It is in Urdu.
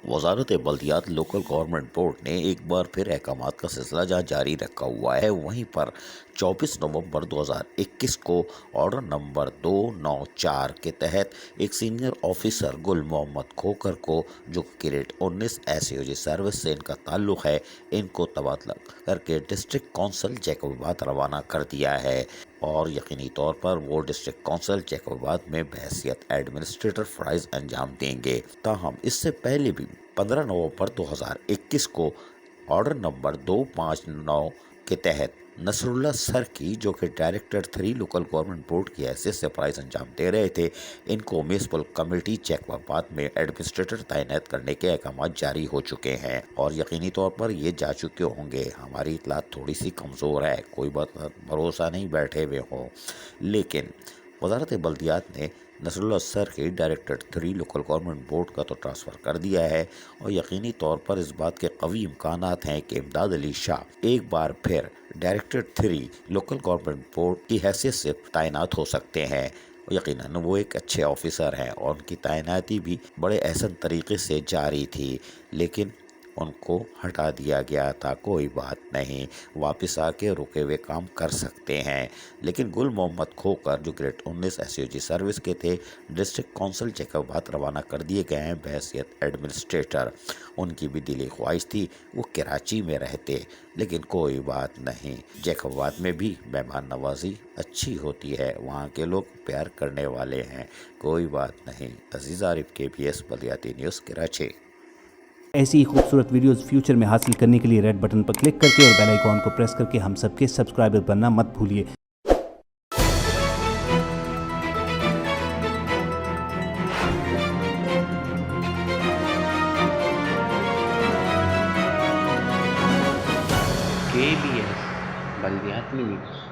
وزارت بلدیات لوکل گورنمنٹ بورڈ نے ایک بار پھر احکامات کا سلسلہ جہاں جاری رکھا ہوا ہے، وہیں پر 24 نومبر 2021 کو آرڈر نمبر 294 کے تحت ایک سینئر آفیسر گل محمد کھوکھر کو، جو گریڈ 19 ایس سروس سے ان کا تعلق ہے، ان کو تبادلہ کر کے ڈسٹرکٹ کونسل جیکب آباد روانہ کر دیا ہے، اور یقینی طور پر وہ ڈسٹرکٹ کونسل جیکب آباد میں بحیثیت ایڈمنسٹریٹر فرائض انجام دیں گے۔ تاہم اس سے پہلے بھی 15 نومبر 2021 کو آرڈر نمبر 259 کے تحت نصراللہ صرکی، جو کہ ڈائریکٹر 3 لوکل گورنمنٹ بورڈ کی حیثیت سے فرائض انجام دے رہے تھے، ان کو میونسپل کمیٹی جیکب آباد میں ایڈمنسٹریٹر تعینات کرنے کے احکامات جاری ہو چکے ہیں، اور یقینی طور پر یہ جا چکے ہوں گے۔ ہماری اطلاعات تھوڑی سی کمزور ہے، کوئی بات بھروسہ نہیں بیٹھے ہوئے ہوں، لیکن وزارت بلدیات نے نصراللہ صرکی ڈائریکٹر 3 لوکل گورنمنٹ بورڈ کا تو ٹرانسفر کر دیا ہے، اور یقینی طور پر اس بات کے قوی امکانات ہیں کہ امداد علی شاہ ایک بار پھر ڈائریکٹر 3 لوکل گورنمنٹ بورڈ کی حیثیت سے تعینات ہو سکتے ہیں۔ یقیناً وہ ایک اچھے آفیسر ہیں اور ان کی تعیناتی بھی بڑے احسن طریقے سے جاری تھی، لیکن ان کو ہٹا دیا گیا تھا۔ کوئی بات نہیں، واپس آ کے رکے ہوئے کام کر سکتے ہیں، لیکن گل محمد کھوکھر جو گریڈ 19 ایس سروس کے تھے، ڈسٹرکٹ کونسل جیکب آباد روانہ کر دیے گئے ہیں بحیثیت ایڈمنسٹریٹر۔ ان کی بھی دلی خواہش تھی وہ کراچی میں رہتے، لیکن کوئی بات نہیں، جیکب آباد میں بھی مہمان نوازی اچھی ہوتی ہے، وہاں کے لوگ پیار کرنے والے ہیں، کوئی بات نہیں۔ عزیز عارف KBS بلدیاتی نیوز کراچی۔ ایسی ہی خوبصورت ویڈیوز فیوچر میں حاصل کرنے کے لیے ریڈ بٹن پر کلک کر کے اور بیل آئیکن کو پریس کر کے ہم سب کے سبسکرائبر بننا مت بھولیے۔ KBS بلدیاتی نیوز۔